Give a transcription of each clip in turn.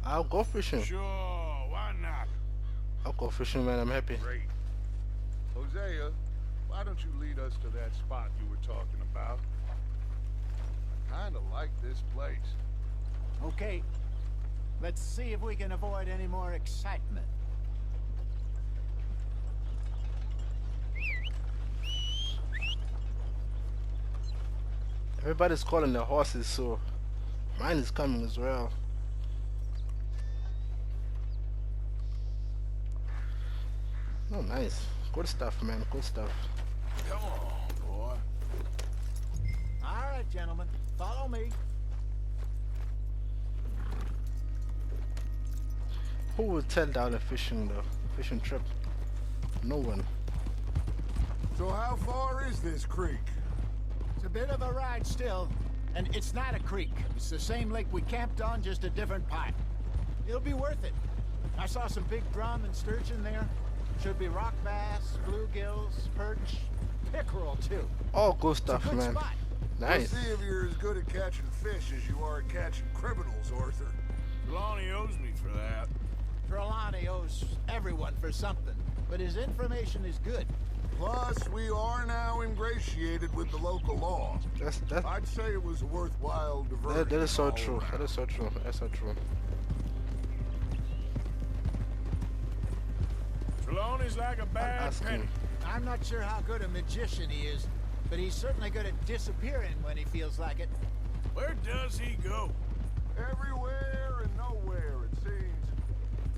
I'll go fishing. Sure, why not? I'll go fishing, man. I'm happy. Great. Hosea, why don't you lead us to that spot you were talking about? I kinda like this place. Okay, let's see if we can avoid any more excitement. Everybody's calling their horses, so mine is coming as well. Oh, nice. Good stuff, man. Good stuff. Come on, boy. All right, gentlemen, follow me. Who would tell down a fishing, though? Fishing trip? No one. So how far is this creek? It's a bit of a ride still, and it's not a creek. It's the same lake we camped on, just a different pipe. It'll be worth it. I saw some big drum and sturgeon there. Should be rock bass, bluegills, perch, pickerel too. All good It's a stuff, good man. spot. Nice. Let's see if you're as good at catching fish as you are at catching criminals, Arthur. Lonnie owes me for that. Trelawney owes everyone for something, but his information is good. Plus, we are now ingratiated with the local law. That's I'd say it was a worthwhile diversion. that is so all true. around. That is so true. That's so true. Trelawney's like a bad asking. penny. I'm not sure how good a magician he is, but he's certainly good at disappearing when he feels like it. Where does he go? Everywhere and nowhere, it seems.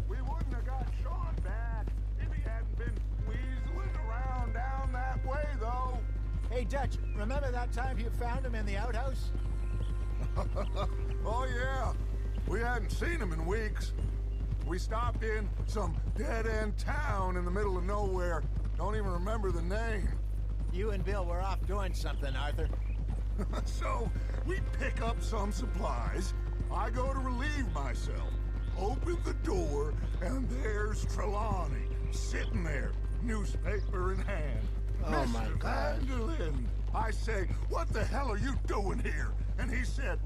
We wouldn't have got Sean back if he hadn't been weaseling around down that way, though. Hey, Dutch, remember that time you found him in the outhouse? Oh, yeah. We hadn't seen him in weeks. We stopped in some dead-end town in the middle of nowhere. Don't even remember the name. You and Bill were off doing something, Arthur. So, we pick up some supplies. I go to relieve myself. Open the door, and there's Trelawney, sitting there, newspaper in hand. Oh, my Mr. God. Van der Linde. I say, what the hell are you doing here? And he said,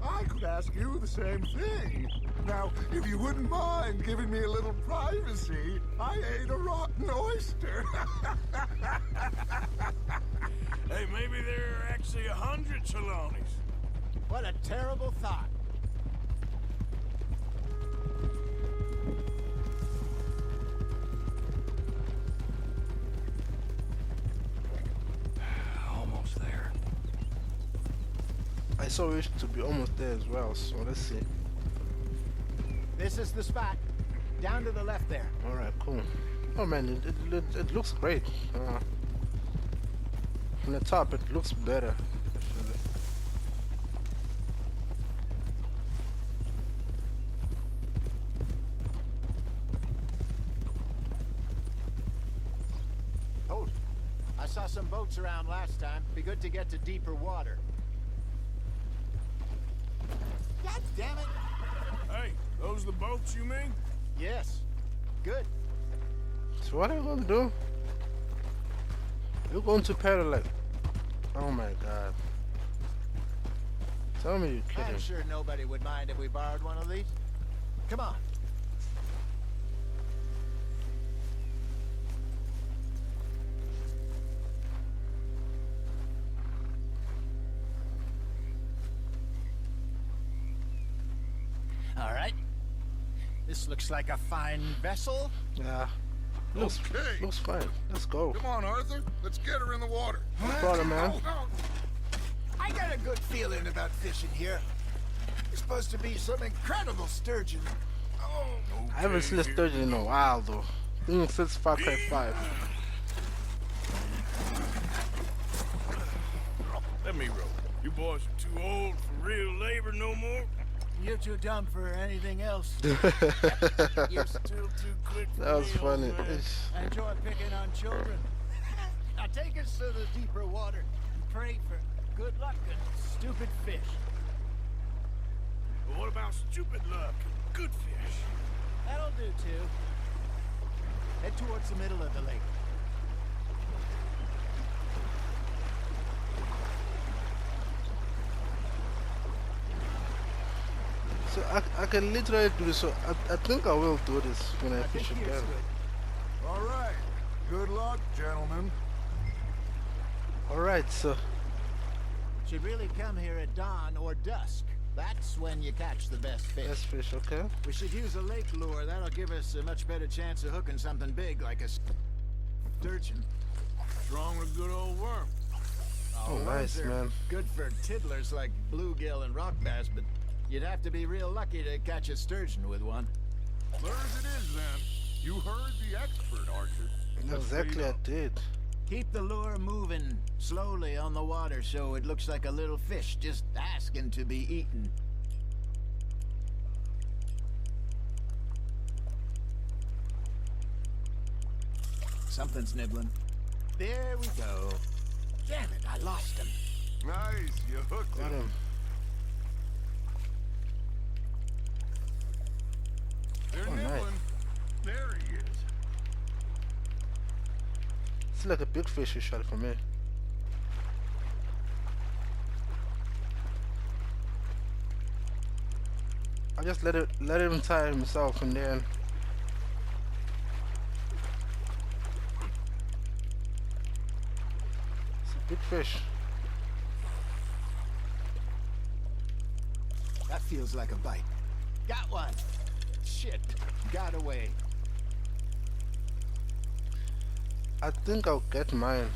I could ask you the same thing. Now, if you wouldn't mind giving me a little privacy, I ate a rotten oyster. Hey, maybe there are actually 100 Trelawneys. What a terrible thought. Almost there. I saw it to be almost there as well, so let's see. This is the spot. Down to the left there. Alright, cool. Oh man, it looks great. From the top, it looks better. Actually. Hold. I saw some boats around last time. Be good to get to deeper water. God damn it! Hey, those the boats you mean? Yes. Good. So what are you gonna do? You're going to paddle like... Oh my god. Tell me you're kidding. I'm sure nobody would mind if we borrowed one of these. Come on. All right. This looks like a fine vessel. Yeah. Looks fine. Let's go. Come on, Arthur. Let's get her in the water. No problem, man. I got a good feeling about fishing here. There's supposed to be some incredible sturgeon. Oh, I haven't seen a sturgeon in a while though. Since Far Cry 5. Let me roll. You boys are too old for real labor no more. You're too dumb for anything else. You're still too quick for That was me, funny. old man. I enjoy picking on children. Now take us to the deeper water and pray for good luck and stupid fish. But what about stupid luck and good fish? That'll do too. Head towards the middle of the lake. So I can literally do this. So I think I will do this when I fish think you're again. good. All right. Good luck, gentlemen. Alright, so Should really come here at dawn or dusk. That's when you catch the best fish. let's fish, okay? We should use a lake lure. That'll give us a much better chance of hooking something big like a sturgeon. Strong with good old worm. Oh, worms nice, are man. Good for tiddlers like bluegill and rock bass, but you'd have to be real lucky to catch a sturgeon with one. Lure as it is, then. You heard the expert, Archer. Exactly, I did. Keep the lure moving slowly on the water so it looks like a little fish just asking to be eaten. Something's nibbling. There we go. Damn it, I lost him. Nice, you hooked Got him. They're Oh, nice. nibbling. There he is. It's like a big fish you shot for me. I just let him tie himself and then it's a big fish. That feels like a bite. Got one. Shit, got away. I think I'll get mine.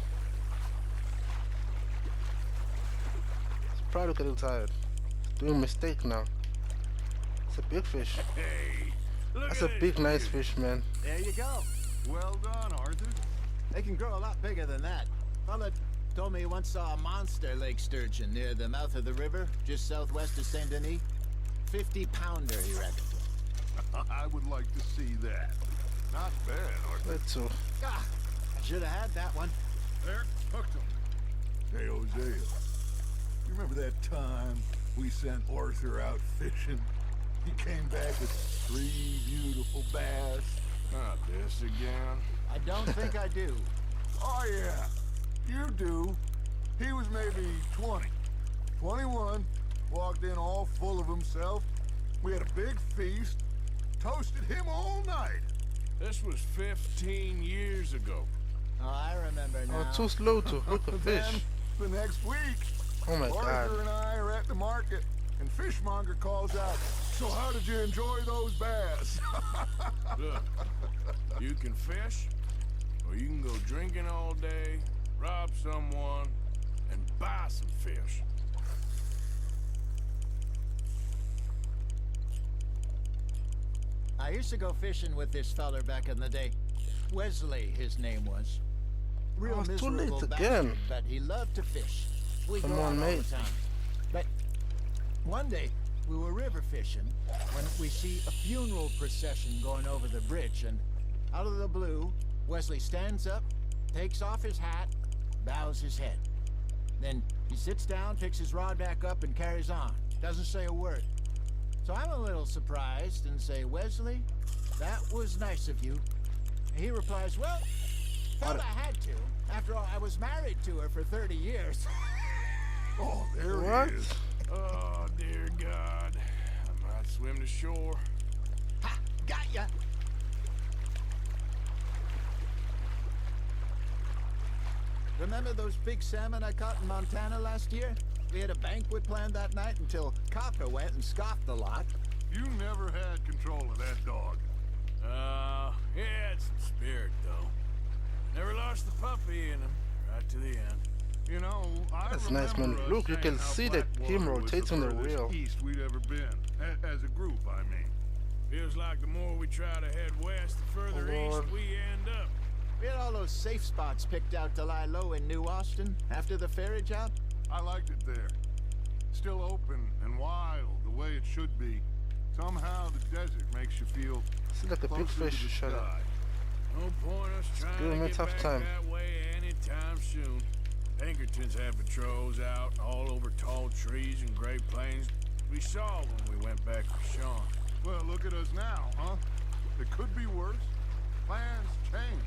It's probably getting tired. Doing a mistake now. It's a big fish. Hey, look That's at a this big, nice beauty. fish, man. There you go. Well done, Arthur. They can grow a lot bigger than that. Fella told me he once saw a monster lake sturgeon near the mouth of the river, just southwest of Saint Denis. 50-pounder, he reckoned. I would like to see that. Not bad, Arthur. Let's so. Ah, I should have had that one. There, hooked him. Hey, Hosea. You remember that time we sent Arthur out fishing? He came back with 3 beautiful bass. Not this again. I don't think I do. Oh, yeah. You do. He was maybe 20. 21. Walked in all full of himself. We had a big feast. Toasted him all night. This was 15 years ago. Oh, I remember I now. was too slow to hook a Then, fish. the next week, Oh my Arthur god. and I are at the market, and Fishmonger calls out, "So how did you enjoy those bass?" Look, you can fish, or you can go drinking all day, rob someone, and buy some fish. I used to go fishing with this feller back in the day. Wesley, his name was. Real it's too late miserable again. bastard, but he loved to fish. We Come go on, out all mate. the time. But one day, we were river fishing when we see a funeral procession going over the bridge, and out of the blue, Wesley stands up, takes off his hat, bows his head. Then he sits down, picks his rod back up, and carries on. Doesn't say a word. So I'm a little surprised and say, "Wesley, that was nice of you." And he replies, "Well, felt I had to. After all, I was married to her for 30 years. Oh, there What? he is. Oh, dear God. I might swim to shore. Ha! Got ya! Remember those big salmon I caught in Montana last year? We had a banquet planned that night until Copper went and scoffed a lot. You never had control of that dog. He had some spirit, though. Never lost the puppy in him, right to the end. You know, I That's nice, remember man. us Look, you saying can how see that him Blackwater was rotating the furthest reel. east we'd ever been, as a group, I mean. Feels like the more we try to head west, the further Oh, east Lord. we end up. We had all those safe spots picked out to lie low in New Austin after the ferry job. I liked it there. Still open and wild, the way it should be. Somehow the desert makes you feel It's like a big closer to fish. the Shut up. sky. No point us trying giving me to a get tough back time. that way anytime soon. Pinkertons had patrols out all over tall trees and Great Plains. We saw when we went back for Sean. Well, look at us now, huh? It could be worse. Plans change.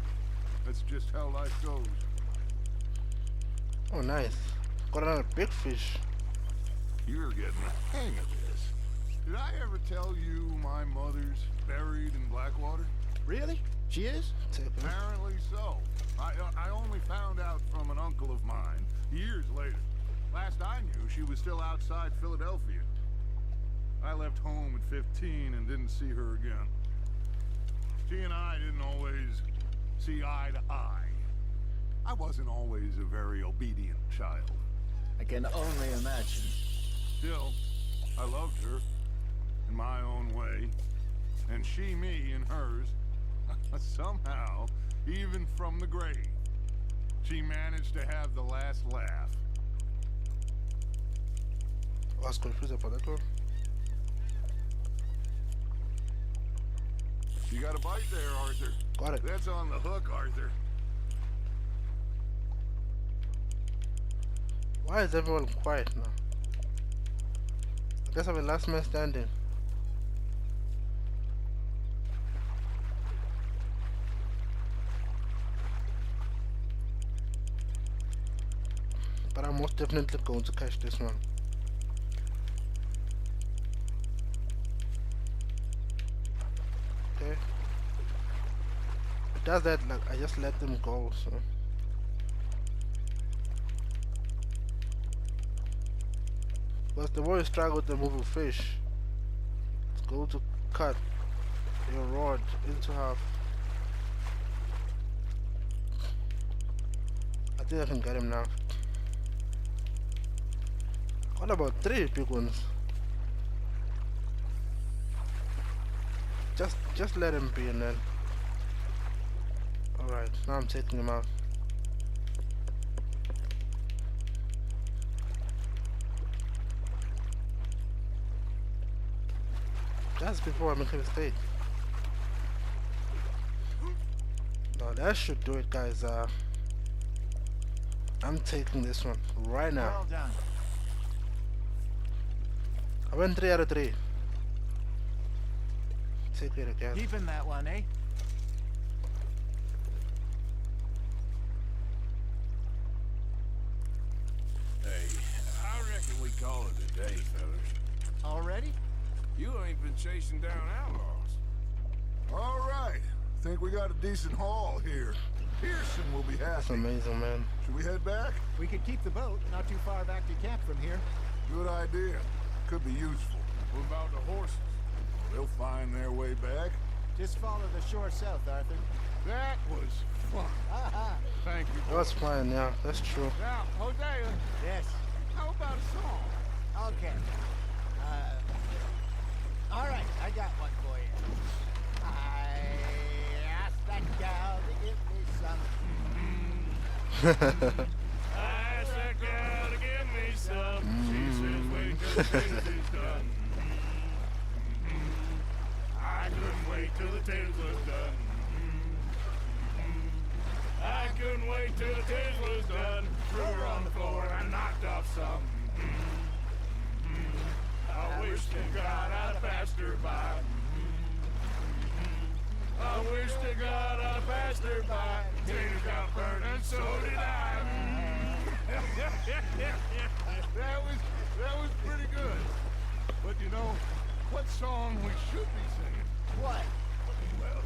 That's just how life goes. Oh, nice. Got another big fish. You're getting the hang of this. Did I ever tell you my mother's buried in Blackwater? Really? She is? Take it. Apparently so. I only found out from an uncle of mine years later. Last I knew, she was still outside Philadelphia. I left home at 15 and didn't see her again. She and I didn't always see eye to eye. I wasn't always a very obedient child. I can only imagine. Still, I loved her in my own way, and she me in hers. Somehow, even from the grave, she managed to have the last laugh. Oh, c'est confused, pas d'accord. You got a bite there, Arthur. Got it. That's on the hook, Arthur. Why is everyone quiet now? I guess I'm the last man standing. But I'm most definitely going to catch this one. Okay. It does that, like, I just let them go, so. Because the more you struggle to move a fish, it's going to cut your rod into half. I think I can get him now. What about 3 big ones? Just let him be, and then. Alright, now I'm taking him out. That's before I make a mistake. No, that should do it, guys. I'm taking this one right now. Well done. I went 3 out of 3. Take it again. Keeping that one, eh? Hey, I reckon we call it a day, fellas. Already? You ain't been chasing down outlaws. All right. Think we got a decent haul here. Pearson will be That's happy. amazing, man. Should we head back? We could keep the boat not too far back to camp from here. Good idea. Could be useful. What about the horses? They'll find their way back. Just follow the shore south, Arthur. That was fun. Thank you. That's fine, yeah, that's true. Now, Hosea, Yes. how about a song? Okay. All right, I got one for you. I asked that gal to give me some. I asked that gal to give me some. She says, wait till the taste is done. I couldn't wait till the taste was done. I couldn't wait till the taste was done. Threw her on the floor and knocked off some. I wish to God I'd passed her by. I wish to God I'd passed her by. Taters got burned and so did I. That was pretty good. But you know, what song we should be singing? What? Well,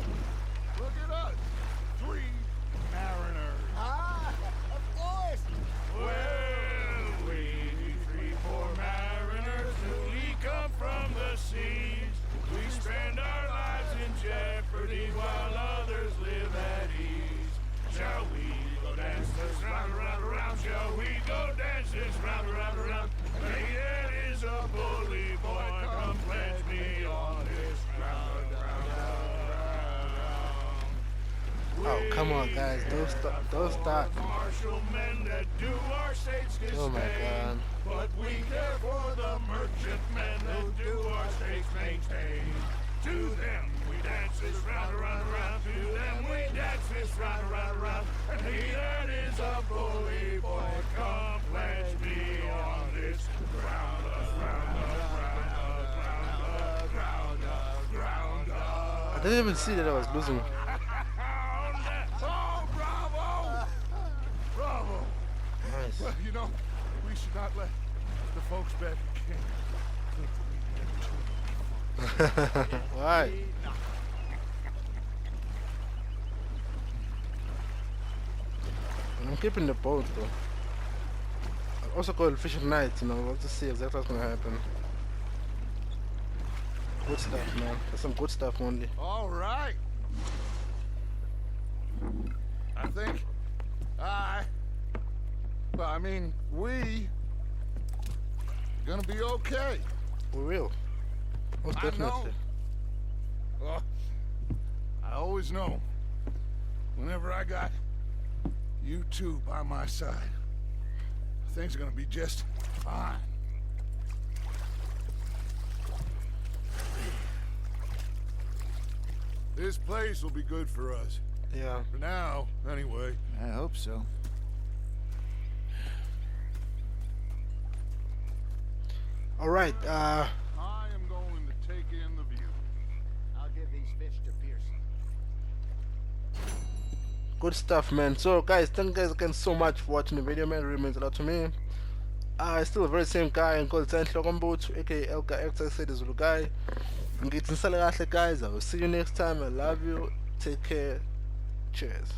look at us. 3 mariners. Ah, of course. Well, we 3 poor mariners newly come from the seas. We spend our lives in jeopardy while others live at ease. Shall we go dance this round, round, round? Shall we go dance this round, round, round? Hey, that is a bully boy. Come pledge me on this ground, round, round, round. Oh, come on, guys, don't stop, don't stop. Martial men that do our state's disdain. Oh my God. But we care for the merchant men that do our state's maintain. To them we dance this round, round, round. To them we dance this round, round, round. And he that is a bully boy, come pledge me on this ground, ground, ground, ground, ground, ground. I didn't even see that I was losing. Oh, bravo! Bravo! Nice. Well, you know, we should not let the folks back at camp think that we Why? I'm keeping the boat though. I also go fish at night, you know, we'll just see exactly what's gonna happen. Good stuff, man. There's some good stuff only. All right. I think I mean, we gonna be okay. We will. Most I definitely. know. I always know. Whenever I got you two by my side, things are gonna be just fine. This place will be good for us. Yeah. For now, anyway. I hope so. Alright, I am going to take in the view. I'll give these fish to Pearson. good stuff, man. So guys, thank you guys again so much for watching the video, man. It really means a lot to me. Still the very same guy and called Tlhokombutu, aka Elka X, I said this little guy. Guys, I will see you next time. I love you. Take care. Cheers.